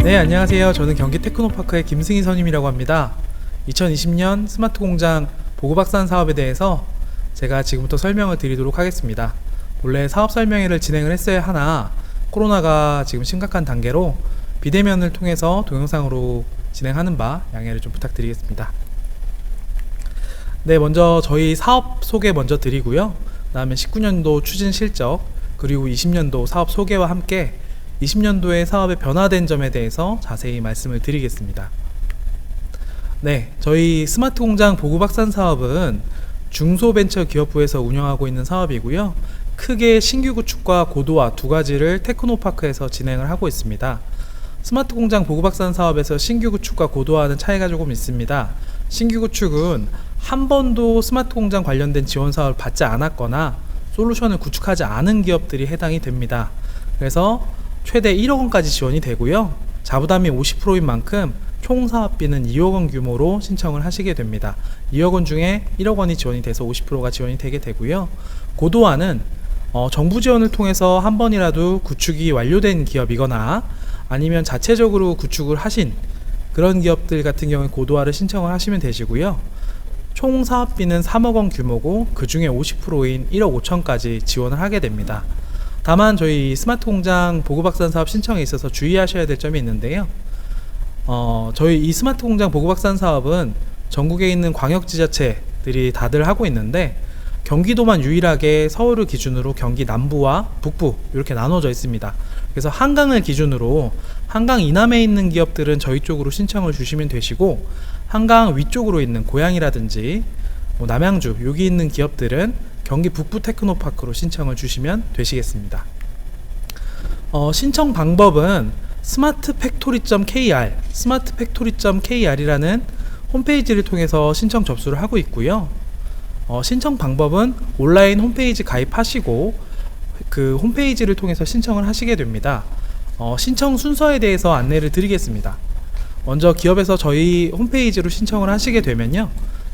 네, 안녕하세요. 저는 경기 테크노파크의 김승희 선임이라고 합니다. 2020년 스마트 공장 보급 확산 사업에 대해서 제가 지금부터 설명을 드리도록 하겠습니다. 원래 사업 설명회를 진행을 했어야 하나 코로나가 지금 심각한 단계로 비대면을 통해서 동영상으로 진행하는 바 양해를 좀 부탁드리겠습니다. 네, 먼저 저희 사업 소개 먼저 드리고요. 그 다음에 19년도 추진 실적, 그리고 20년도 사업 소개와 함께 20년도에 사업의 변화된 점에 대해서 자세히 말씀을 드리겠습니다. 네, 저희 스마트 공장 보급 확산 사업은 중소벤처기업부에서 운영하고 있는 사업이고요. 크게 신규 구축과 고도화 두 가지를 테크노파크에서 진행을 하고 있습니다. 스마트 공장 보급 확산 사업에서 신규 구축과 고도화는 차이가 조금 있습니다. 신규 구축은 한 번도 스마트 공장 관련된 지원 사업을 받지 않았거나 솔루션을 구축하지 않은 기업들이 해당이 됩니다. 그래서 최대 1억 원까지 지원이 되고요. 자부담이 50%인 만큼 총 사업비는 2억 원 규모로 신청을 하시게 됩니다. 2억 원 중에 1억 원이 지원이 돼서 50%가 지원이 되게 되고요. 고도화는 정부 지원을 통해서 한 번이라도 구축이 완료된 기업이거나 아니면 자체적으로 구축을 하신 그런 기업들 같은 경우에 고도화를 신청을 하시면 되시고요. 총 사업비는 3억 원 규모고 그 중에 50%인 1억 5천까지 지원을 하게 됩니다. 다만 저희 스마트 공장 보급 확산 사업 신청에 있어서 주의하셔야 될 점이 있는데요. 저희 이 스마트 공장 보급 확산 사업은 전국에 있는 광역지자체들이 다들 하고 있는데 경기도만 유일하게 서울을 기준으로 경기 남부와 북부 이렇게 나눠져 있습니다. 그래서 한강을 기준으로 한강 이남에 있는 기업들은 저희 쪽으로 신청을 주시면 되시고, 한강 위쪽으로 있는 고양이라든지 남양주 여기 있는 기업들은 경기 북부 테크노파크로 신청을 주시면 되시겠습니다. 신청 방법은 smartfactory.kr이라는 홈페이지를 통해서 신청 접수를 하고 있고요. 신청 방법은 온라인 홈페이지 가입하시고 그 홈페이지를 통해서 신청을 하시게 됩니다. 신청 순서에 대해서 안내를 드리겠습니다. 먼저 기업에서 저희 홈페이지로 신청을 하시게 되면요,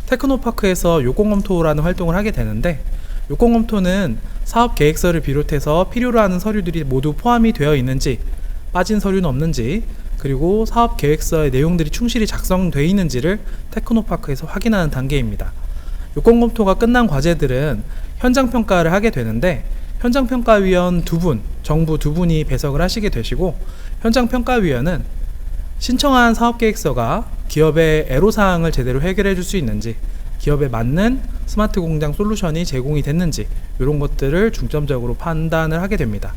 테크노파크에서 요건검토라는 활동을 하게 되는데, 요건검토는 사업계획서를 비롯해서 필요로 하는 서류들이 모두 포함이 되어 있는지, 빠진 서류는 없는지, 그리고 사업계획서의 내용들이 충실히 작성되어 있는지를 테크노파크에서 확인하는 단계입니다. 요건검토가 끝난 과제들은 현장평가를 하게 되는데, 현장평가위원 2분, 정부 2분이 배석을 하시게 되시고, 현장평가위원은 신청한 사업계획서가 기업의 애로사항을 제대로 해결해 줄 수 있는지, 기업에 맞는 스마트 공장 솔루션이 제공이 됐는지, 이런 것들을 중점적으로 판단을 하게 됩니다.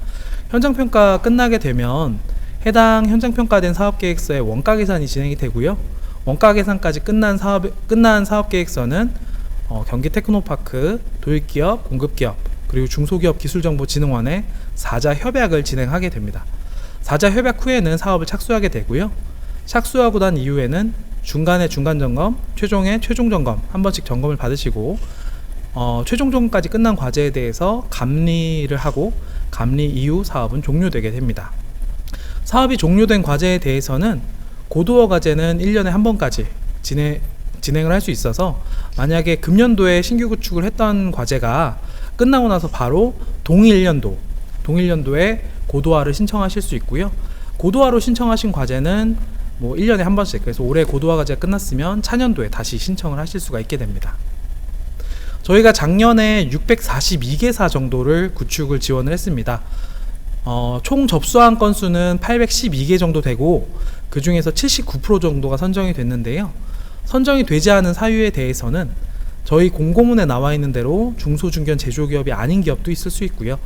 현장평가 끝나게 되면 해당 현장평가된 사업계획서의 원가계산이 진행이 되고요. 원가계산까지 끝난 사업계획서는 경기 테크노파크, 도입기업, 공급기업, 그리고 중소기업 기술정보진흥원에 4자 협약을 진행하게 됩니다. 4자 협약 후에는 사업을 착수하게 되고요. 착수하고 난 이후에는 중간에 중간점검, 최종에 최종점검 한 번씩 점검을 받으시고, 최종 점검까지 끝난 과제에 대해서 감리를 하고, 감리 이후 사업은 종료되게 됩니다. 사업이 종료된 과제에 대해서는 고도화 과제는 1년에 한 번까지 진행을 할 수 있어서, 만약에 금년도에 신규 구축을 했던 과제가 끝나고 나서 바로 동일년도에 고도화를 신청하실 수 있고요. 고도화로 신청하신 과제는 1년에 한 번씩, 그래서 올해 고도화 과제가 끝났으면 차년도에 다시 신청을 하실 수가 있게 됩니다. 저희가 작년에 642개사 정도를 구축을 지원을 했습니다. 총 접수한 건수는 812개 정도 되고, 그 중에서 79% 정도가 선정이 됐는데요. 선정이 되지 않은 사유에 대해서는 저희 공고문에 나와 있는 대로 중소중견 제조기업이 아닌 기업도 있을 수 있고요.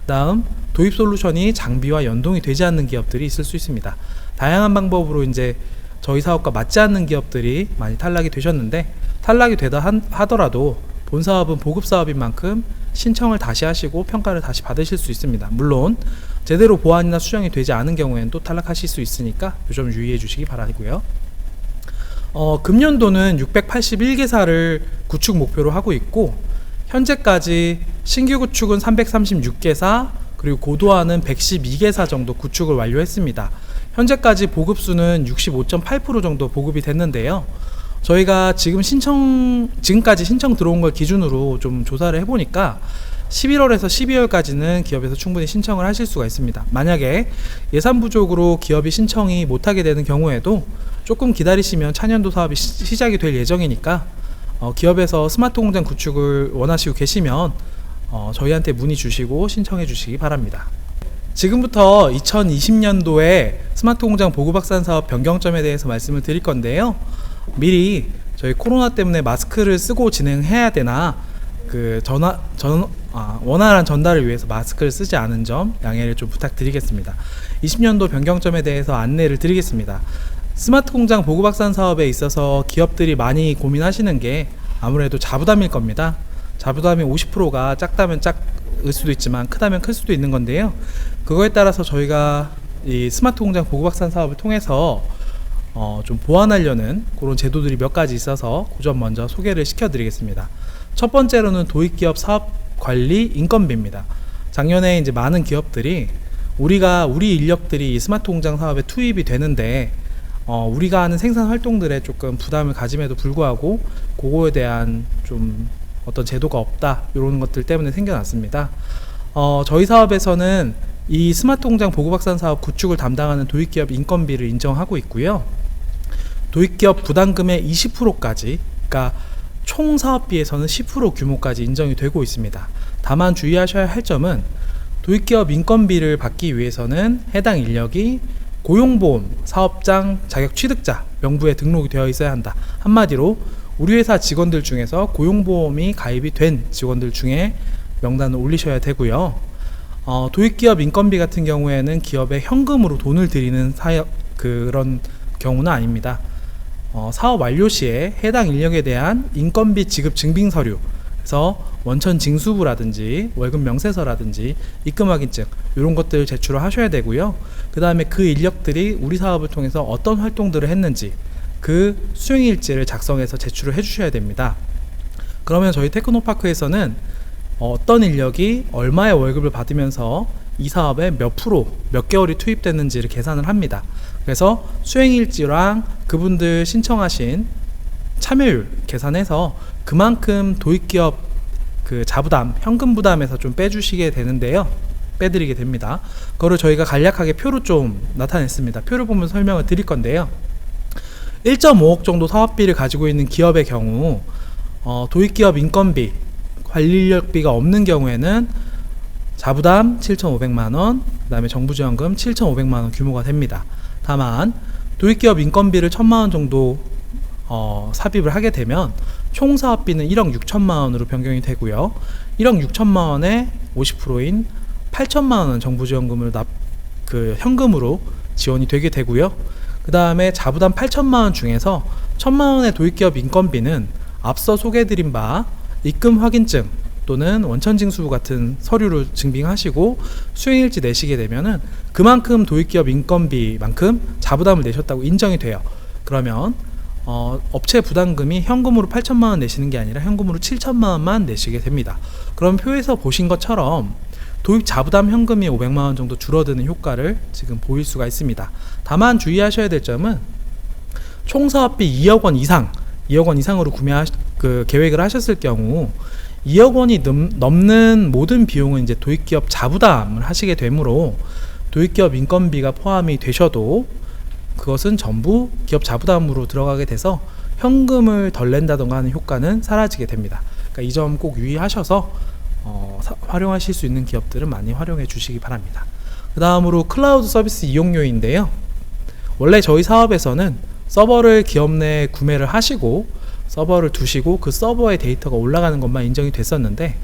다음, 도입 솔루션이 장비와 연동이 되지 않는 기업들이 있을 수 있습니다. 다양한 방법으로 이제 저희 사업과 맞지 않는 기업들이 많이 탈락이 되셨는데, 탈락이 되다 하더라도 본 사업은 보급 사업인 만큼 신청을 다시 하시고 평가를 다시 받으실 수 있습니다. 물론 제대로 보완이나 수정이 되지 않은 경우에는 또 탈락하실 수 있으니까 이 점 유의해 주시기 바라고요. 금년도는 681개사를 구축 목표로 하고 있고, 현재까지 신규 구축은 336개사, 그리고 고도화는 112개사 정도 구축을 완료했습니다. 현재까지 보급수는 65.8% 정도 보급이 됐는데요. 저희가 지금까지 신청 들어온 걸 기준으로 좀 조사를 해보니까 11월에서 12월까지는 기업에서 충분히 신청을 하실 수가 있습니다. 만약에 예산 부족으로 기업이 신청이 못하게 되는 경우에도 조금 기다리시면 차년도 사업이 시작이 될 예정이니까 기업에서 스마트 공장 구축을 원하시고 계시면 저희한테 문의 주시고 신청해 주시기 바랍니다. 지금부터 2020년도에 스마트 공장 보급 확산 사업 변경점에 대해서 말씀을 드릴 건데요. 미리 저희 코로나 때문에 마스크를 쓰고 진행해야 되나 원활한 전달을 위해서 마스크를 쓰지 않은 점 양해를 좀 부탁드리겠습니다. 20년도 변경점에 대해서 안내를 드리겠습니다. 스마트 공장 보급 확산 사업에 있어서 기업들이 많이 고민하시는 게 아무래도 자부담일 겁니다. 자부담이 50%가 작다면 작을 수도 있지만 크다면 클 수도 있는 건데요. 그거에 따라서 저희가 이 스마트 공장 보급 확산 사업을 통해서 좀 보완하려는 그런 제도들이 몇 가지 있어서 그 점 먼저 소개를 시켜드리겠습니다. 첫 번째로는 도입기업 사업관리 인건비입니다. 작년에 이제 많은 기업들이 우리 인력들이 이 스마트 공장 사업에 투입이 되는데 우리가 하는 생산 활동들에 조금 부담을 가짐에도 불구하고 그거에 대한 좀 어떤 제도가 없다 이런 것들 때문에 생겨났습니다. 저희 사업에서는 이 스마트 공장 보급 확산 사업 구축을 담당하는 도입기업 인건비를 인정하고 있고요. 도입기업 부담금의 20%까지, 그러니까 총 사업비에서는 10% 규모까지 인정이 되고 있습니다. 다만 주의하셔야 할 점은 도입기업 인건비를 받기 위해서는 해당 인력이 고용보험, 사업장, 자격 취득자 명부에 등록이 되어 있어야 한다. 한마디로 우리 회사 직원들 중에서 고용보험이 가입이 된 직원들 중에 명단을 올리셔야 되고요. 도입기업 인건비 같은 경우에는 기업에 현금으로 돈을 들이는 그런 경우는 아닙니다. 사업 완료 시에 해당 인력에 대한 인건비 지급 증빙 서류, 그래서 원천 징수부라든지 월급 명세서라든지 입금 확인증 이런 것들을 제출을 하셔야 되고요. 그 다음에 그 인력들이 우리 사업을 통해서 어떤 활동들을 했는지 그 수행일지를 작성해서 제출을 해주셔야 됩니다. 그러면 저희 테크노파크에서는 어떤 인력이 얼마의 월급을 받으면서 이 사업에 몇 개월이 투입됐는지를 계산을 합니다. 그래서 수행일지랑 그분들 신청하신 참여율 계산해서 그만큼 도입기업 자부담, 현금 부담에서 좀 빼주시게 되는데요. 빼드리게 됩니다. 그거를 저희가 간략하게 표로 좀 나타냈습니다. 표를 보면 설명을 드릴 건데요. 1.5억 정도 사업비를 가지고 있는 기업의 경우 도입기업 인건비, 관리인력비가 없는 경우에는 자부담 7,500만원, 그 다음에 정부지원금 7,500만원 규모가 됩니다. 다만 도입기업 인건비를 1,000만원 정도 삽입을 하게 되면 총 사업비는 1억 6천만원으로 변경이 되고요. 1억 6천만원에 50%인 8천만원 정부지원금을 현금으로 지원이 되게 되고요. 그 다음에 자부담 8천만원 중에서 1,000만원의 도입기업 인건비는 앞서 소개해드린 바 입금 확인증 또는 원천징수 같은 서류를 증빙하시고 수행일지 내시게 되면은 그만큼 도입기업 인건비만큼 자부담을 내셨다고 인정이 돼요. 그러면 업체 부담금이 현금으로 8천만원 내시는 게 아니라 현금으로 7천만원만 내시게 됩니다. 그럼 표에서 보신 것처럼 도입 자부담 현금이 500만원 정도 줄어드는 효과를 지금 보일 수가 있습니다. 다만 주의하셔야 될 점은 총 사업비 2억 원 이상으로 계획을 하셨을 경우 2억 원이 넘는 모든 비용은 이제 도입기업 자부담을 하시게 되므로 도입기업 인건비가 포함이 되셔도 그것은 전부 기업 자부담으로 들어가게 돼서 현금을 덜 낸다던가 하는 효과는 사라지게 됩니다. 그러니까 이 점 꼭 유의하셔서 활용하실 수 있는 기업들은 많이 활용해 주시기 바랍니다. 그 다음으로 클라우드 서비스 이용료인데요. 원래 저희 사업에서는 서버를 기업 내에 구매를 하시고 서버를 두시고 그 서버에 데이터가 올라가는 것만 인정이 됐었는데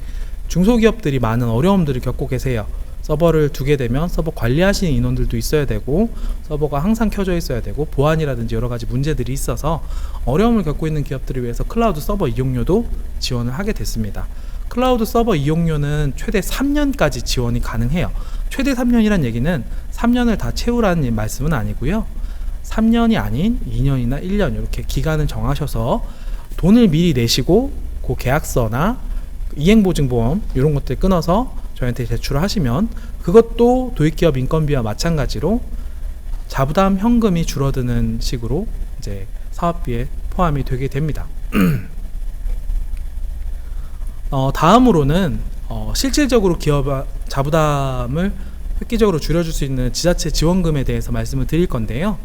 중소기업들이 많은 어려움들을 겪고 계세요. 서버를 두게 되면 서버 관리하시는 인원들도 있어야 되고 서버가 항상 켜져 있어야 되고 보안이라든지 여러 가지 문제들이 있어서 어려움을 겪고 있는 기업들을 위해서 클라우드 서버 이용료도 지원을 하게 됐습니다. 클라우드 서버 이용료는 최대 3년까지 지원이 가능해요. 최대 3년이란 얘기는 3년을 다 채우라는 말씀은 아니고요. 3년이 아닌 2년이나 1년 이렇게 기간을 정하셔서 돈을 미리 내시고 그 계약서나 이행보증보험 이런 것들 끊어서 저희한테 제출을 하시면 그것도 도입기업 인건비와 마찬가지로 자부담 현금이 줄어드는 식으로 이제 사업비에 포함이 되게 됩니다. 다음으로는 실질적으로 기업 자부담을 획기적으로 줄여줄 수 있는 지자체 지원금에 대해서 말씀을 드릴 건데요.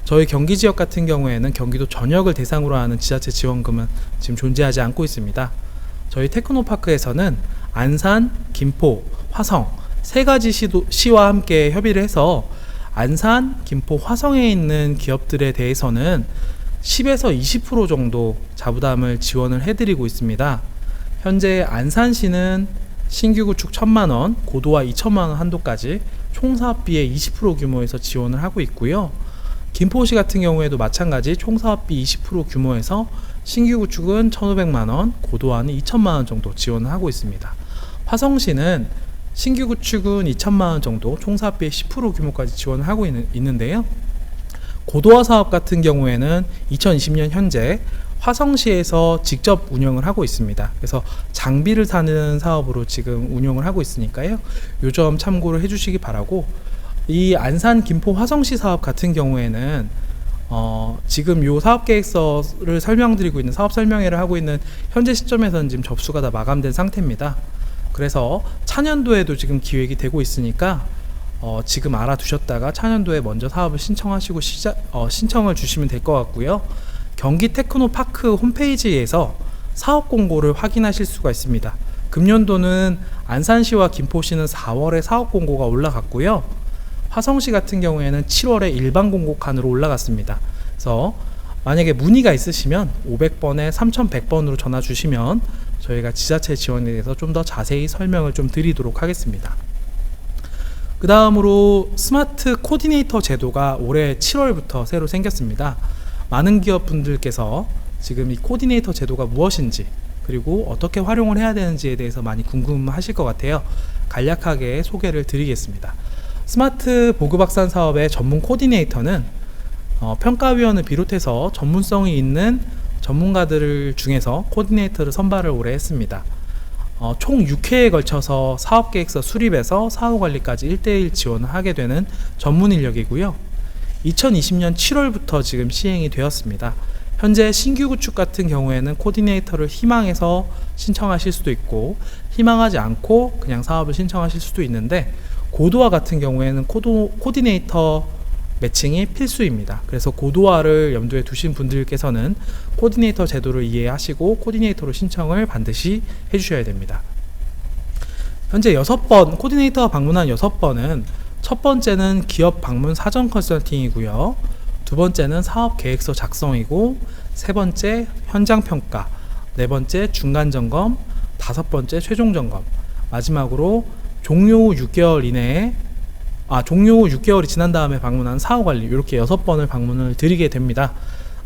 저희 경기 지역 같은 경우에는 경기도 전역을 대상으로 하는 지자체 지원금은 지금 존재하지 않고 있습니다. 저희 테크노파크에서는 안산, 김포, 화성 세 가지 시와 함께 협의를 해서 안산, 김포, 화성에 있는 기업들에 대해서는 10에서 20% 정도 자부담을 지원을 해드리고 있습니다. 현재 안산시는 신규 구축 1,000만원, 고도화 2,000만원 한도까지 총 사업비의 20% 규모에서 지원을 하고 있고요. 김포시 같은 경우에도 마찬가지 총 사업비 20% 규모에서 신규 구축은 1,500만원, 고도화는 2,000만원 정도 지원을 하고 있습니다. 화성시는 신규 구축은 2,000만원 정도 총 사업비의 10% 규모까지 지원을 하고 있는데요. 고도화 사업 같은 경우에는 2020년 현재 화성시에서 직접 운영을 하고 있습니다. 그래서 장비를 사는 사업으로 지금 운영을 하고 있으니까요. 요 점 참고를 해주시기 바라고, 이 안산, 김포, 화성시 사업 같은 경우에는 지금 요 사업계획서를 설명드리고 있는 사업 설명회를 하고 있는 현재 시점에서는 지금 접수가 다 마감된 상태입니다. 그래서 차년도에도 지금 기획이 되고 있으니까 지금 알아두셨다가 차년도에 먼저 사업을 신청하시고 신청을 주시면 될 것 같고요. 경기 테크노파크 홈페이지에서 사업 공고를 확인하실 수가 있습니다. 금년도는 안산시와 김포시는 4월에 사업 공고가 올라갔고요. 화성시 같은 경우에는 7월에 일반 공고 칸으로 올라갔습니다. 그래서 만약에 문의가 있으시면 500번에 3100번으로 전화 주시면 저희가 지자체 지원에 대해서 좀 더 자세히 설명을 좀 드리도록 하겠습니다. 그 다음으로 스마트 코디네이터 제도가 올해 7월부터 새로 생겼습니다. 많은 기업분들께서 지금 이 코디네이터 제도가 무엇인지, 그리고 어떻게 활용을 해야 되는지에 대해서 많이 궁금하실 것 같아요. 간략하게 소개를 드리겠습니다. 스마트 보급확산 사업의 전문 코디네이터는 평가위원을 비롯해서 전문성이 있는 전문가들 중에서 코디네이터를 선발을 올해 했습니다. 총 6회에 걸쳐서 사업계획서 수립에서 사후관리까지 1:1 지원을 하게 되는 전문 인력이고요. 2020년 7월부터 지금 시행이 되었습니다. 현재 신규 구축 같은 경우에는 코디네이터를 희망해서 신청하실 수도 있고, 희망하지 않고 그냥 사업을 신청하실 수도 있는데, 고도화 같은 경우에는 코디네이터 매칭이 필수입니다. 그래서 고도화를 염두에 두신 분들께서는 코디네이터 제도를 이해하시고 코디네이터로 신청을 반드시 해주셔야 됩니다. 현재 6번 코디네이터가 방문한 6번은, 첫 번째는 기업 방문 사전 컨설팅이고요. 두 번째는 사업 계획서 작성이고, 세 번째 현장 평가, 네 번째 중간 점검, 다섯 번째 최종 점검, 마지막으로 종료 후 6개월 이내에 종료 후 6개월이 지난 다음에 방문한 사후관리, 이렇게 6번을 방문을 드리게 됩니다.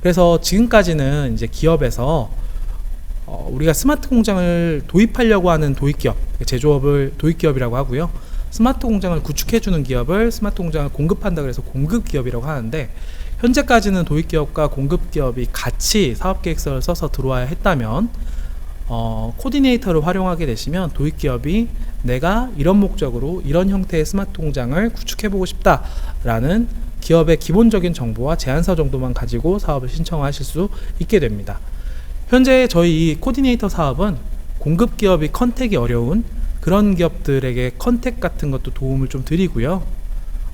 그래서 지금까지는 이제 기업에서 우리가 스마트 공장을 도입하려고 하는 도입기업, 제조업을 도입기업이라고 하고요. 스마트 공장을 구축해주는 기업을 스마트 공장을 공급한다 그래서 공급기업이라고 하는데, 현재까지는 도입기업과 공급기업이 같이 사업계획서를 써서 들어와야 했다면, 코디네이터를 활용하게 되시면 도입기업이 내가 이런 목적으로 이런 형태의 스마트 공장을 구축해보고 싶다라는 기업의 기본적인 정보와 제안서 정도만 가지고 사업을 신청하실 수 있게 됩니다. 현재 저희 이 코디네이터 사업은 공급기업이 컨택이 어려운 그런 기업들에게 컨택 같은 것도 도움을 좀 드리고요.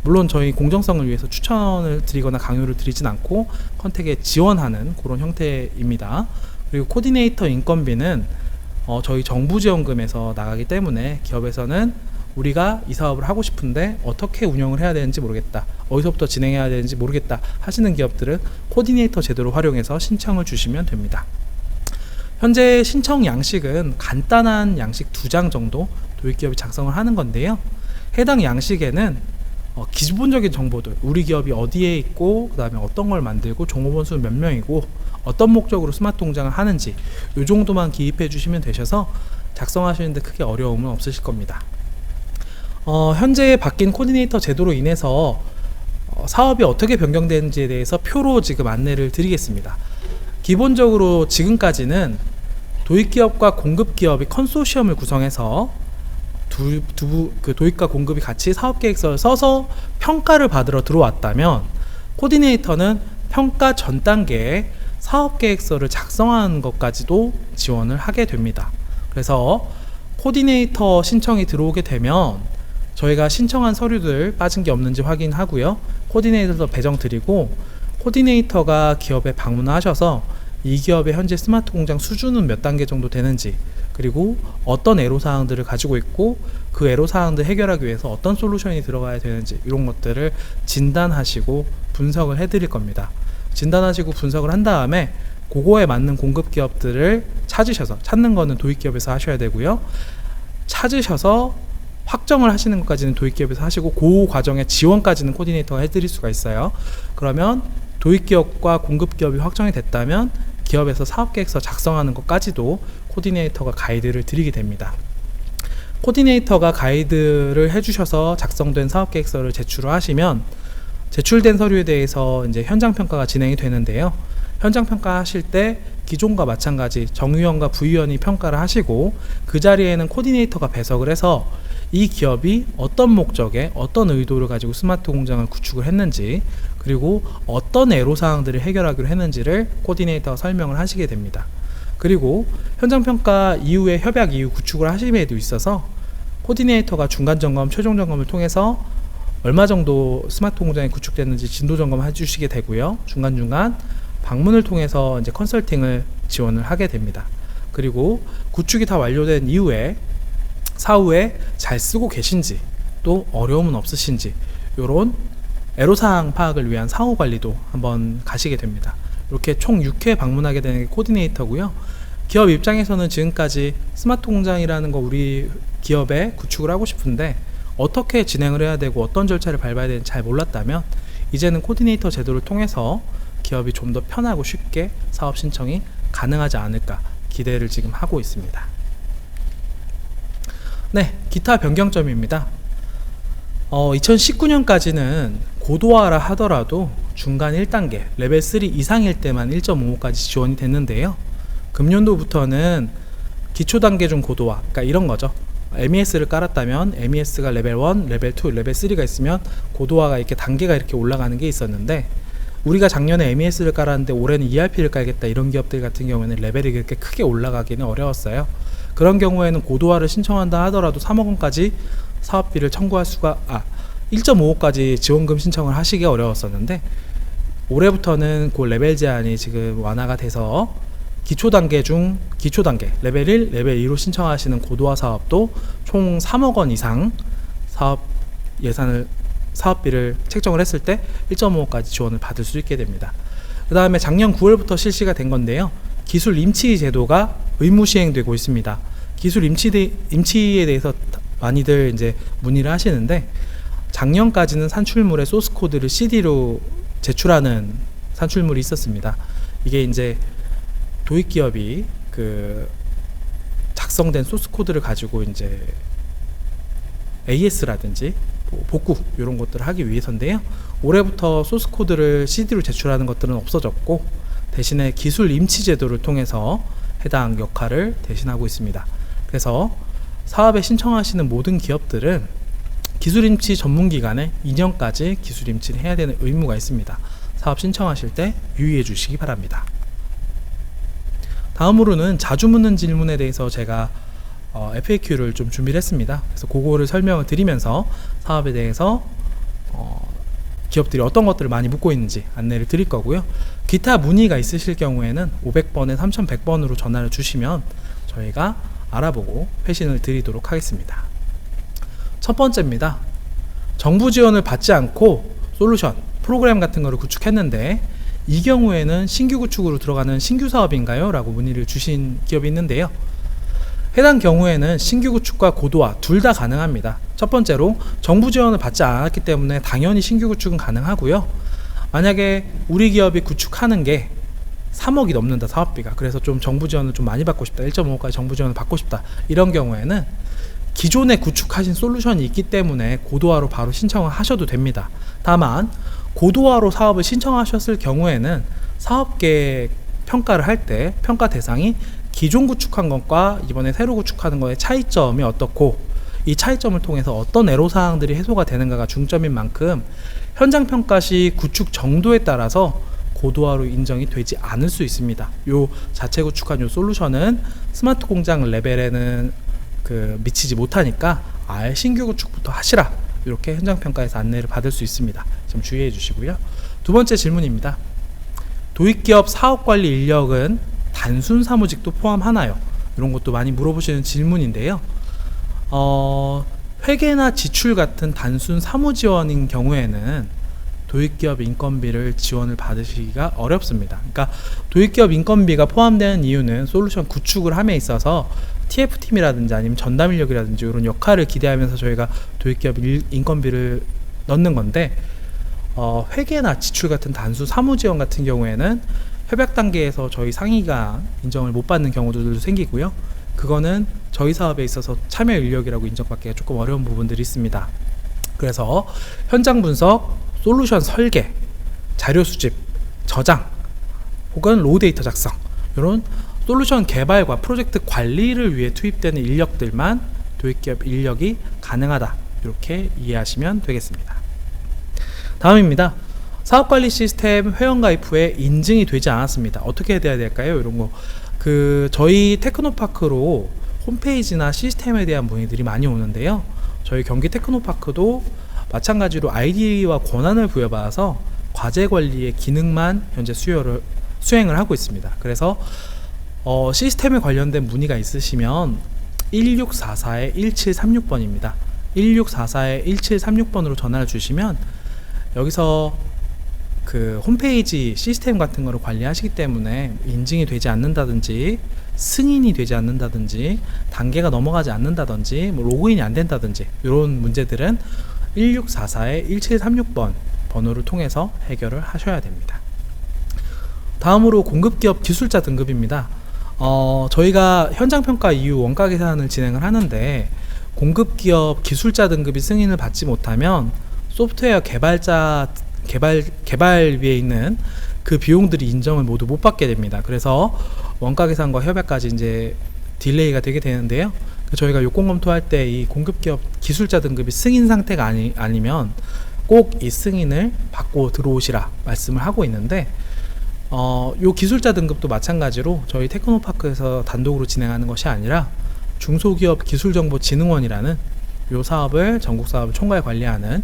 물론 저희 공정성을 위해서 추천을 드리거나 강요를 드리진 않고 컨택에 지원하는 그런 형태입니다. 그리고 코디네이터 인건비는 저희 정부 지원금에서 나가기 때문에, 기업에서는 우리가 이 사업을 하고 싶은데 어떻게 운영을 해야 되는지 모르겠다, 어디서부터 진행해야 되는지 모르겠다 하시는 기업들은 코디네이터 제도를 활용해서 신청을 주시면 됩니다. 현재 신청 양식은 간단한 양식 2장 정도 도입기업이 작성을 하는 건데요. 해당 양식에는 기본적인 정보들, 우리 기업이 어디에 있고 그 다음에 어떤 걸 만들고 종업원 수 몇 명이고 어떤 목적으로 스마트 공장을 하는지, 이 정도만 기입해 주시면 되셔서 작성하시는데 크게 어려움은 없으실 겁니다. 현재 바뀐 코디네이터 제도로 인해서 사업이 어떻게 변경되는지에 대해서 표로 지금 안내를 드리겠습니다. 기본적으로 지금까지는 도입기업과 공급기업이 컨소시엄을 구성해서 그 도입과 공급이 같이 사업계획서를 써서 평가를 받으러 들어왔다면, 코디네이터는 평가 전 단계에 사업계획서를 작성하는 것까지도 지원을 하게 됩니다. 그래서 코디네이터 신청이 들어오게 되면 저희가 신청한 서류들 빠진 게 없는지 확인하고요. 코디네이터도 배정 드리고, 코디네이터가 기업에 방문하셔서 이 기업의 현재 스마트 공장 수준은 몇 단계 정도 되는지, 그리고 어떤 애로사항들을 가지고 있고 그 애로사항들 해결하기 위해서 어떤 솔루션이 들어가야 되는지, 이런 것들을 진단하시고 분석을 해드릴 겁니다. 진단하시고 분석을 한 다음에 그거에 맞는 공급 기업들을 찾으셔서, 찾는 거는 도입기업에서 하셔야 되고요, 찾으셔서 확정을 하시는 것까지는 도입기업에서 하시고, 그 과정의 지원까지는 코디네이터가 해드릴 수가 있어요. 그러면 도입기업과 공급기업이 확정이 됐다면 기업에서 사업계획서 작성하는 것까지도 코디네이터가 가이드를 드리게 됩니다. 코디네이터가 가이드를 해주셔서 작성된 사업계획서를 제출을 하시면, 제출된 서류에 대해서 이제 현장평가가 진행이 되는데요. 현장평가 하실 때 기존과 마찬가지 정위원과 부위원이 평가를 하시고, 그 자리에는 코디네이터가 배석을 해서 이 기업이 어떤 목적에 어떤 의도를 가지고 스마트 공장을 구축을 했는지, 그리고 어떤 애로사항들을 해결하기로 했는지를 코디네이터가 설명을 하시게 됩니다. 그리고 현장평가 이후에 협약 이후 구축을 하심에도 있어서 코디네이터가 중간점검, 최종점검을 통해서 얼마 정도 스마트 공장이 구축됐는지 진도점검 해주시게 되고요, 중간중간 방문을 통해서 이제 컨설팅을 지원을 하게 됩니다. 그리고 구축이 다 완료된 이후에 사후에 잘 쓰고 계신지, 또 어려움은 없으신지, 이런 애로사항 파악을 위한 사후 관리도 한번 가시게 됩니다. 이렇게 총 6회 방문하게 되는 게 코디네이터고요. 기업 입장에서는 지금까지 스마트 공장이라는 거 우리 기업에 구축을 하고 싶은데 어떻게 진행을 해야 되고 어떤 절차를 밟아야 되는지 잘 몰랐다면, 이제는 코디네이터 제도를 통해서 기업이 좀 더 편하고 쉽게 사업 신청이 가능하지 않을까 기대를 지금 하고 있습니다. 네, 기타 변경점입니다. 2019년까지는 고도화라 하더라도 중간 1단계, 레벨 3 이상일 때만 1.55까지 지원이 됐는데요. 금년도부터는 기초 단계 중 고도화, 그러니까 이런 거죠. MES를 깔았다면 MES가 레벨 1, 레벨 2, 레벨 3가 있으면 고도화가 이렇게 단계가 이렇게 올라가는 게 있었는데, 우리가 작년에 MES를 깔았는데 올해는 ERP를 깔겠다, 이런 기업들 같은 경우에는 레벨이 그렇게 크게 올라가기는 어려웠어요. 그런 경우에는 고도화를 신청한다 하더라도 3억 원까지 사업비를 청구할 수가 1.55까지 지원금 신청을 하시기 어려웠었는데, 올해부터는 그 레벨 제한이 지금 완화가 돼서 기초 단계 레벨 1, 레벨 2로 신청하시는 고도화 사업도 총 3억 원 이상 사업비를 책정을 했을 때 1.55까지 지원을 받을 수 있게 됩니다. 그 다음에 작년 9월부터 실시가 된 건데요, 기술 임치 제도가 의무 시행되고 있습니다. 기술 임치에 대해서 많이들 이제 문의를 하시는데, 작년까지는 산출물의 소스 코드를 CD로 제출하는 산출물이 있었습니다. 이게 이제 도입기업이 그 작성된 소스 코드를 가지고 이제 AS라든지 복구 이런 것들을 하기 위해서인데요. 올해부터 소스 코드를 CD로 제출하는 것들은 없어졌고, 대신에 기술 임치 제도를 통해서 해당 역할을 대신하고 있습니다. 그래서 사업에 신청하시는 모든 기업들은 기술임치 전문기관에 2년까지 기술임치를 해야 되는 의무가 있습니다. 사업 신청하실 때 유의해 주시기 바랍니다. 다음으로는 자주 묻는 질문에 대해서 제가 FAQ를 좀 준비를 했습니다. 그래서 그거를 설명을 드리면서 사업에 대해서 기업들이 어떤 것들을 많이 묻고 있는지 안내를 드릴 거고요. 기타 문의가 있으실 경우에는 500번에 3100번으로 전화를 주시면 저희가 알아보고 회신을 드리도록 하겠습니다. 첫 번째입니다. 정부 지원을 받지 않고 솔루션, 프로그램 같은 거를 구축했는데 이 경우에는 신규 구축으로 들어가는 신규 사업인가요? 라고 문의를 주신 기업이 있는데요. 해당 경우에는 신규 구축과 고도화 둘 다 가능합니다. 첫 번째로 정부 지원을 받지 않았기 때문에 당연히 신규 구축은 가능하고요. 만약에 우리 기업이 구축하는 게 3억이 넘는다, 사업비가. 그래서 좀 정부 지원을 좀 많이 받고 싶다, 1.5억까지 정부 지원을 받고 싶다, 이런 경우에는 기존에 구축하신 솔루션이 있기 때문에 고도화로 바로 신청을 하셔도 됩니다. 다만 고도화로 사업을 신청하셨을 경우에는 사업계획 평가를 할 때 평가 대상이 기존 구축한 것과 이번에 새로 구축하는 것의 차이점이 어떻고, 이 차이점을 통해서 어떤 애로사항들이 해소가 되는가가 중점인 만큼 현장 평가 시 구축 정도에 따라서 고도화로 인정이 되지 않을 수 있습니다. 요 자체 구축한 요 솔루션은 스마트 공장 레벨에는 미치지 못하니까 아예 신규 구축부터 하시라, 이렇게 현장평가에서 안내를 받을 수 있습니다. 좀 주의해 주시고요. 두 번째 질문입니다. 도입기업 사업관리 인력은 단순 사무직도 포함하나요? 이런 것도 많이 물어보시는 질문인데요. 회계나 지출 같은 단순 사무지원인 경우에는 도입기업 인건비를 지원을 받으시기가 어렵습니다. 그러니까 도입기업 인건비가 포함되는 이유는 솔루션 구축을 함에 있어서 TF팀이라든지 아니면 전담 인력이라든지 이런 역할을 기대하면서 저희가 도입기업 인건비를 넣는 건데, 회계나 지출 같은 단순 사무지원 같은 경우에는 협약 단계에서 저희 상위가 인정을 못 받는 경우들도 생기고요. 그거는 저희 사업에 있어서 참여 인력이라고 인정받기가 조금 어려운 부분들이 있습니다. 그래서 현장 분석, 솔루션 설계, 자료 수집, 저장 혹은 로우 데이터 작성, 이런 솔루션 개발과 프로젝트 관리를 위해 투입되는 인력들만 도입기업 인력이 가능하다, 이렇게 이해하시면 되겠습니다. 다음입니다. 사업관리 시스템 회원가입 후에 인증이 되지 않았습니다. 어떻게 돼야 될까요? 이런 거 저희 테크노파크로 홈페이지나 시스템에 대한 문의들이 많이 오는데요. 저희 경기 테크노파크도 마찬가지로 아이디와 권한을 부여받아서 과제 관리의 기능만 현재 수행을 하고 있습니다. 그래서 시스템에 관련된 문의가 있으시면 1644-1736번입니다. 1644-1736번으로 전화를 주시면 여기서 홈페이지 시스템 같은 거를 관리하시기 때문에 인증이 되지 않는다든지 승인이 되지 않는다든지 단계가 넘어가지 않는다든지 로그인이 안 된다든지 이런 문제들은 1644-1736번 번호를 통해서 해결을 하셔야 됩니다. 다음으로 공급기업 기술자 등급입니다. 저희가 현장평가 이후 원가 계산을 진행을 하는데, 공급기업 기술자 등급이 승인을 받지 못하면 소프트웨어 개발비에 있는 그 비용들이 인정을 모두 못 받게 됩니다. 그래서 원가 계산과 협약까지 이제 딜레이가 되게 되는데요. 저희가 요건 검토할 때 이 공급기업 기술자 등급이 승인 상태가 아니면 꼭 이 승인을 받고 들어오시라 말씀을 하고 있는데, 요 기술자 등급도 마찬가지로 저희 테크노파크에서 단독으로 진행하는 것이 아니라 중소기업 기술정보진흥원이라는 요 사업을 전국 사업을 총괄 관리하는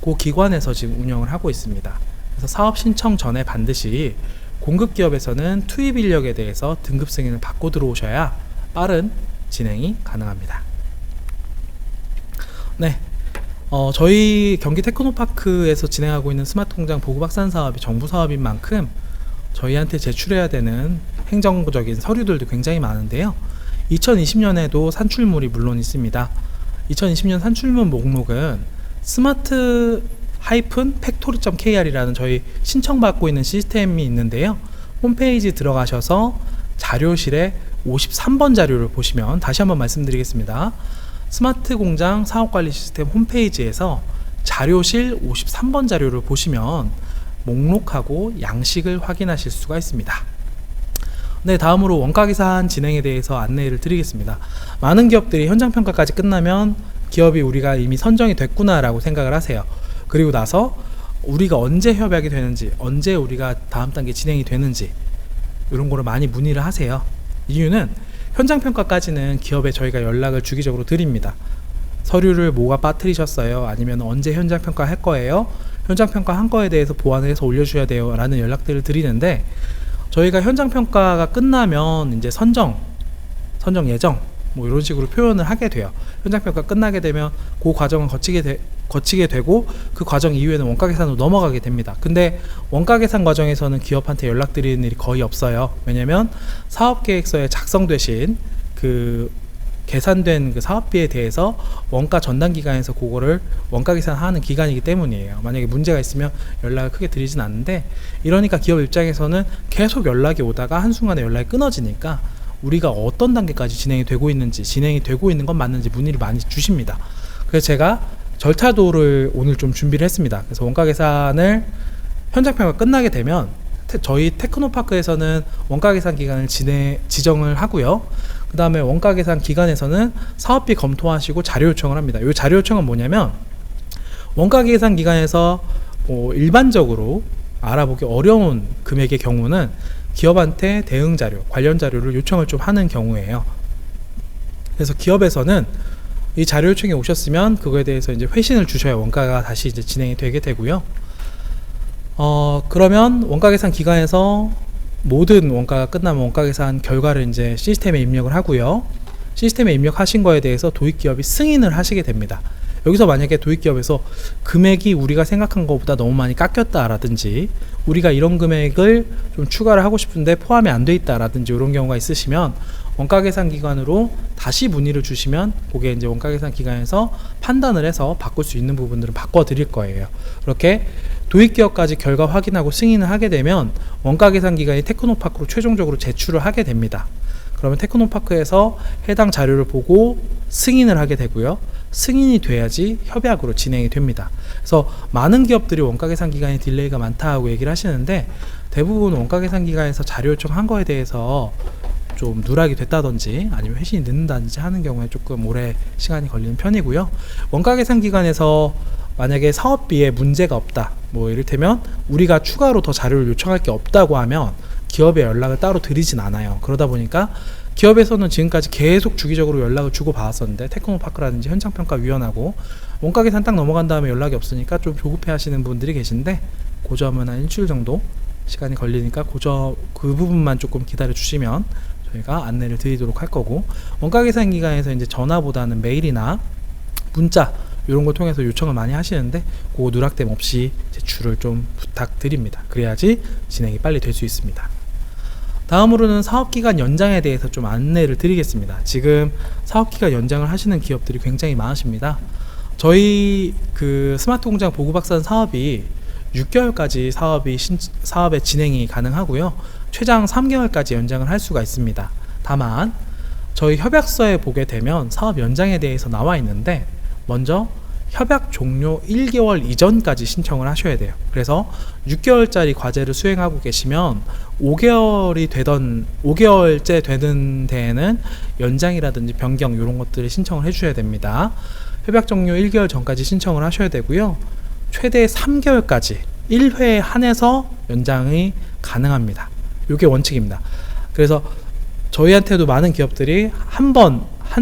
그 기관에서 지금 운영을 하고 있습니다. 그래서 사업 신청 전에 반드시 공급기업에서는 투입 인력에 대해서 등급 승인을 받고 들어오셔야 빠른 진행이 가능합니다. 네, 저희 경기 테크노파크에서 진행하고 있는 스마트 공장 보급 확산 사업이 정부 사업인 만큼 저희한테 제출해야 되는 행정적인 서류들도 굉장히 많은데요. 2020년에도 산출물이 물론 있습니다. 2020년 산출물 목록은 스마트 팩토리.kr이라는 저희 신청받고 있는 시스템이 있는데요. 홈페이지 들어가셔서 자료실에 53번 자료를 보시면, 다시 한번 말씀드리겠습니다. 스마트 공장 사업관리 시스템 홈페이지에서 자료실 53번 자료를 보시면 목록하고 양식을 확인하실 수가 있습니다. 네, 다음으로 원가 계산 진행에 대해서 안내를 드리겠습니다. 많은 기업들이 현장평가까지 끝나면 기업이 우리가 이미 선정이 됐구나 라고 생각을 하세요. 그리고 나서 우리가 언제 협약이 되는지, 언제 우리가 다음 단계 진행이 되는지 이런 거를 많이 문의를 하세요. 이유는 현장평가까지는 기업에 저희가 연락을 주기적으로 드립니다. 서류를 뭐가 빠뜨리셨어요? 아니면 언제 현장평가 할 거예요? 현장평가 한 거에 대해서 보완을 해서 올려주셔야 돼요 라는 연락들을 드리는데, 저희가 현장평가가 끝나면 이제 선정 예정 이런 식으로 표현을 하게 돼요. 현장평가 끝나게 되면 그 과정을 거치게 되고 그 과정 이후에는 원가 계산으로 넘어가게 됩니다. 근데 원가 계산 과정에서는 기업한테 연락드리는 일이 거의 없어요. 왜냐면 사업계획서에 작성되신 계산된 사업비에 대해서 원가 전담 기관에서 그거를 원가 계산하는 기간이기 때문이에요. 만약에 문제가 있으면 연락을 크게 드리진 않는데, 이러니까 기업 입장에서는 계속 연락이 오다가 한순간에 연락이 끊어지니까 우리가 어떤 단계까지 진행이 되고 있는지, 진행이 되고 있는 건 맞는지 문의를 많이 주십니다. 그래서 제가 절차도를 오늘 좀 준비를 했습니다. 그래서 원가 계산을 현장평가 끝나게 되면 저희 테크노파크에서는 원가 계산 기간을 지정을 하고요. 그 다음에 원가 계산 기간에서는 사업비 검토하시고 자료 요청을 합니다. 이 자료 요청은 뭐냐면, 원가 계산 기간에서 일반적으로 알아보기 어려운 금액의 경우는 기업한테 대응 자료, 관련 자료를 요청을 좀 하는 경우예요. 그래서 기업에서는 이 자료 요청이 오셨으면 그거에 대해서 이제 회신을 주셔야 원가가 다시 이제 진행이 되게 되고요. 그러면 원가 계산 기간에서 모든 원가가 끝나면 원가 계산 결과를 이제 시스템에 입력을 하고요. 시스템에 입력하신 거에 대해서 도입기업이 승인을 하시게 됩니다. 여기서 만약에 도입기업에서 금액이 우리가 생각한 것보다 너무 많이 깎였다라든지 우리가 이런 금액을 좀 추가를 하고 싶은데 포함이 안 돼 있다라든지 이런 경우가 있으시면 원가 계산 기관으로 다시 문의를 주시면 그게 이제 원가 계산 기관에서 판단을 해서 바꿀 수 있는 부분들은 바꿔 드릴 거예요. 그렇게 도입기업까지 결과 확인하고 승인을 하게 되면 원가 계산 기관이 테크노파크로 최종적으로 제출을 하게 됩니다. 그러면 테크노파크에서 해당 자료를 보고 승인을 하게 되고요. 승인이 돼야지 협약으로 진행이 됩니다. 그래서 많은 기업들이 원가 계산 기간에 딜레이가 많다고 얘기를 하시는데 대부분 원가 계산 기간에서 자료 요청한 거에 대해서 좀 누락이 됐다든지 아니면 회신이 늦는다든지 하는 경우에 조금 오래 시간이 걸리는 편이고요. 원가 계산 기간에서 만약에 사업비에 문제가 없다, 뭐 이를테면 우리가 추가로 더 자료를 요청할 게 없다고 하면 기업에 연락을 따로 드리진 않아요. 그러다 보니까 기업에서는 지금까지 계속 주기적으로 연락을 주고 받았었는데 테크노파크라든지 현장평가위원하고 원가 계산 딱 넘어간 다음에 연락이 없으니까 좀 조급해 하시는 분들이 계신데 그 점은 한 일주일 정도 시간이 걸리니까 그 부분만 조금 기다려 주시면 저희가 안내를 드리도록 할 거고, 원가 계산 기간에서 이제 전화보다는 메일이나 문자 이런 걸 통해서 요청을 많이 하시는데 그 누락됨 없이 제출을 좀 부탁드립니다. 그래야지 진행이 빨리 될 수 있습니다. 다음으로는 사업기간 연장에 대해서 좀 안내를 드리겠습니다. 지금 사업기간 연장을 하시는 기업들이 굉장히 많으십니다. 저희 그 스마트 공장 보급확산 사업이 6개월까지 사업의 진행이 가능하고요. 최장 3개월까지 연장을 할 수가 있습니다. 다만 저희 협약서에 보게 되면 사업 연장에 대해서 나와 있는데 먼저 협약 종료 1개월 이전까지 신청을 하셔야 돼요. 그래서 6개월짜리 과제를 수행하고 계시면 5개월째 되는 데에는 연장이라든지 변경 이런 것들을 신청을 해주셔야 됩니다. 협약 종료 1개월 전까지 신청을 하셔야 되고요. 최대 3개월까지 1회에 한해서 연장이 가능합니다. 이게 원칙입니다. 그래서 저희한테도 많은 기업들이 한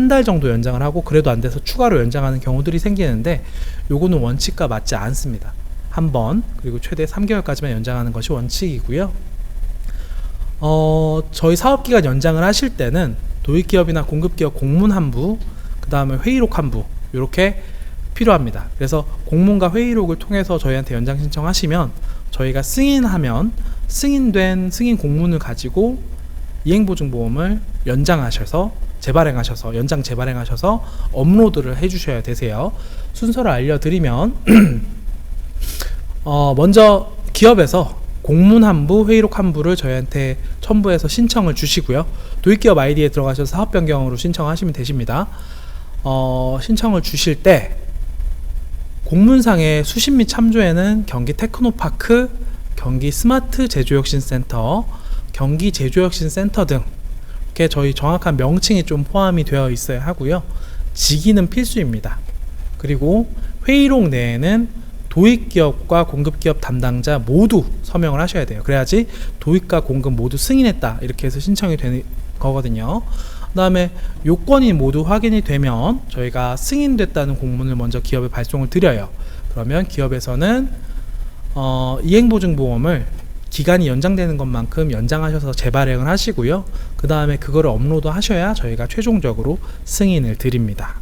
달 정도 연장을 하고 그래도 안 돼서 추가로 연장하는 경우들이 생기는데 요거는 원칙과 맞지 않습니다. 한 번 그리고 최대 3개월까지만 연장하는 것이 원칙이고요. 저희 사업기간 연장을 하실 때는 도입기업이나 공급기업 공문 한부, 그 다음에 회의록 한부 이렇게 필요합니다. 그래서 공문과 회의록을 통해서 저희한테 연장 신청하시면 저희가 승인하면 승인된 승인 공문을 가지고 이행보증보험을 연장 재발행하셔서 업로드를 해주셔야 되세요. 순서를 알려드리면 먼저 기업에서 공문 한부, 회의록 한부를 저희한테 첨부해서 신청을 주시고요. 도입기업 아이디에 들어가셔서 사업 변경으로 신청하시면 되십니다. 신청을 주실 때 공문상의 수신 및 참조에는 경기 테크노파크, 경기 스마트 제조혁신센터, 경기 제조혁신센터 등 이렇게 저희 정확한 명칭이 좀 포함이 되어 있어야 하고요. 직위는 필수입니다. 그리고 회의록 내에는 도입기업과 공급기업 담당자 모두 서명을 하셔야 돼요. 그래야지 도입과 공급 모두 승인했다 이렇게 해서 신청이 되는 거거든요. 그 다음에 요건이 모두 확인이 되면 저희가 승인됐다는 공문을 먼저 기업에 발송을 드려요. 그러면 기업에서는 이행보증보험을 기간이 연장되는 것만큼 연장하셔서 재발행을 하시고요. 그 다음에 그거를 업로드 하셔야 저희가 최종적으로 승인을 드립니다.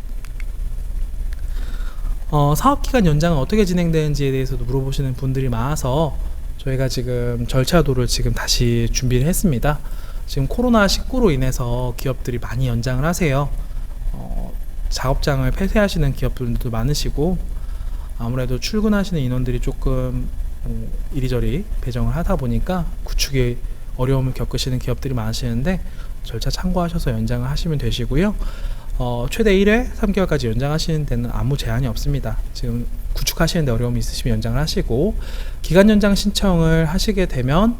사업기간 연장은 어떻게 진행되는지에 대해서도 물어보시는 분들이 많아서 저희가 지금 절차도를 지금 다시 준비를 했습니다. 지금 코로나19로 인해서 기업들이 많이 연장을 하세요. 작업장을 폐쇄하시는 기업들도 많으시고 아무래도 출근하시는 인원들이 조금 이리저리 배정을 하다 보니까 구축에 어려움을 겪으시는 기업들이 많으시는데 절차 참고하셔서 연장을 하시면 되시고요. 최대 1회 3개월까지 연장하시는 데는 아무 제한이 없습니다. 지금 구축하시는데 어려움이 있으시면 연장을 하시고, 기간 연장 신청을 하시게 되면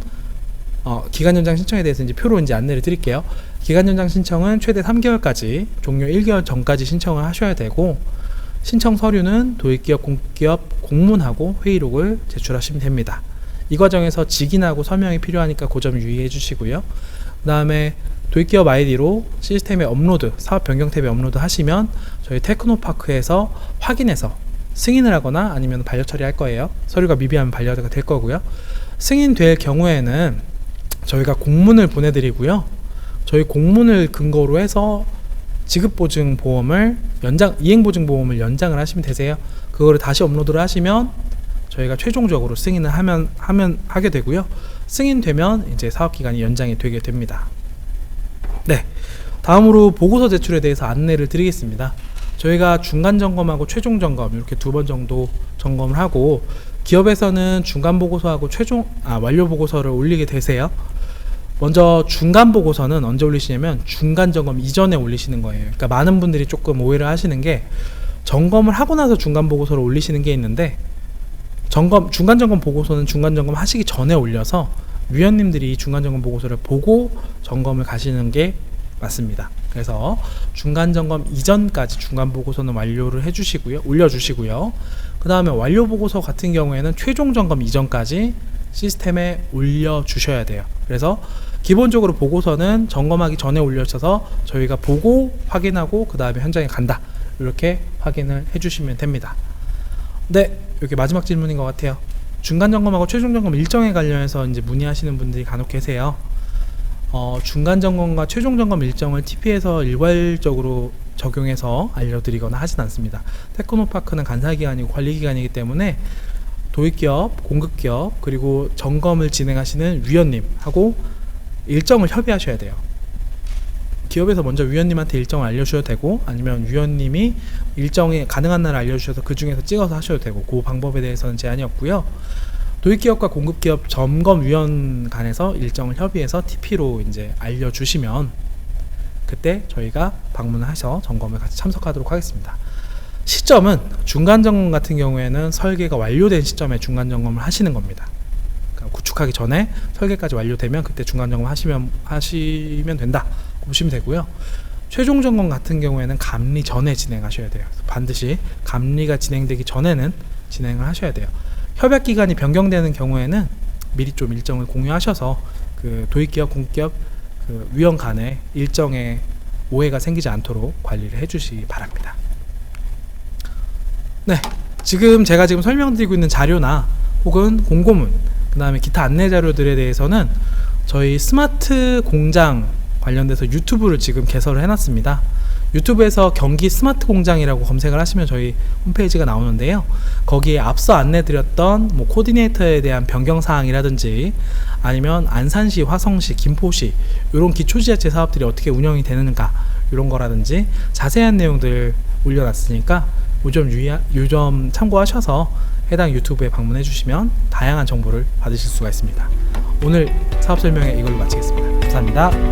기간 연장 신청에 대해서 이제 표로 이제 안내를 드릴게요. 기간 연장 신청은 최대 3개월까지 종료 1개월 전까지 신청을 하셔야 되고, 신청 서류는 도입기업, 공기업 공문하고 회의록을 제출하시면 됩니다. 이 과정에서 직인하고 서명이 필요하니까 그 점 유의해 주시고요. 그 다음에 도입기업 아이디로 시스템에 업로드, 사업 변경 탭에 업로드 하시면 저희 테크노파크에서 확인해서 승인을 하거나 아니면 반려 처리할 거예요. 서류가 미비하면 반려가 될 거고요. 승인될 경우에는 저희가 공문을 보내드리고요. 저희 공문을 근거로 해서 지급보증보험을 이행보증보험을 연장을 하시면 되세요. 그거를 다시 업로드를 하시면 저희가 최종적으로 승인을 하게 되고요. 승인되면 이제 사업기간이 연장이 되게 됩니다. 네, 다음으로 보고서 제출에 대해서 안내를 드리겠습니다. 저희가 중간점검하고 최종점검 이렇게 2번 정도 점검을 하고, 기업에서는 중간보고서하고 완료보고서를 올리게 되세요. 먼저 중간보고서는 언제 올리시냐면 중간점검 이전에 올리시는 거예요. 그러니까 많은 분들이 조금 오해를 하시는 게, 점검을 하고 나서 중간보고서를 올리시는 게 있는데, 중간점검 보고서는 중간점검 하시기 전에 올려서 위원님들이 중간점검 보고서를 보고 점검을 가시는 게 맞습니다. 그래서 중간점검 이전까지 중간보고서는 완료를 해주시고요, 올려주시고요. 그 다음에 완료보고서 같은 경우에는 최종점검 이전까지 시스템에 올려주셔야 돼요. 그래서 기본적으로 보고서는 점검하기 전에 올려셔서 저희가 보고 확인하고 그 다음에 현장에 간다, 이렇게 확인을 해주시면 됩니다. 네, 이렇게 마지막 질문인 것 같아요. 중간점검하고 최종점검 일정에 관련해서 이제 문의하시는 분들이 간혹 계세요. 중간점검과 최종점검 일정을 TP에서 일괄적으로 적용해서 알려드리거나 하진 않습니다. 테크노파크는 간사기관이고 관리기관이기 때문에 도입기업, 공급기업, 그리고 점검을 진행하시는 위원님하고 일정을 협의하셔야 돼요. 기업에서 먼저 위원님한테 일정을 알려주셔도 되고, 아니면 위원님이 일정이 가능한 날 알려주셔서 그 중에서 찍어서 하셔도 되고, 그 방법에 대해서는 제한이 없고요. 도입기업과 공급기업 점검위원 간에서 일정을 협의해서 TP로 이제 알려주시면 그때 저희가 방문해서 점검을 같이 참석하도록 하겠습니다. 시점은 중간점검 같은 경우에는 설계가 완료된 시점에 중간점검을 하시는 겁니다. 그러니까 구축하기 전에 설계까지 완료되면 그때 중간점검 하시면 된다 보시면 되고요. 최종점검 같은 경우에는 감리 전에 진행하셔야 돼요. 반드시 감리가 진행되기 전에는 진행을 하셔야 돼요. 협약기간이 변경되는 경우에는 미리 좀 일정을 공유하셔서 그 도입기업, 공기업 그 위원 간에 일정에 오해가 생기지 않도록 관리를 해주시기 바랍니다. 네, 제가 지금 설명드리고 있는 자료나 혹은 공고문, 그 다음에 기타 안내 자료들에 대해서는 저희 스마트 공장 관련돼서 유튜브를 지금 개설을 해놨습니다. 유튜브에서 경기 스마트 공장이라고 검색을 하시면 저희 홈페이지가 나오는데요. 거기에 앞서 안내드렸던 코디네이터에 대한 변경사항이라든지, 아니면 안산시, 화성시, 김포시 이런 기초지자체 사업들이 어떻게 운영이 되는가, 이런 거라든지 자세한 내용들 올려놨으니까 요점 참고하셔서 해당 유튜브에 방문해 주시면 다양한 정보를 받으실 수가 있습니다. 오늘 사업 설명회 이걸로 마치겠습니다. 감사합니다.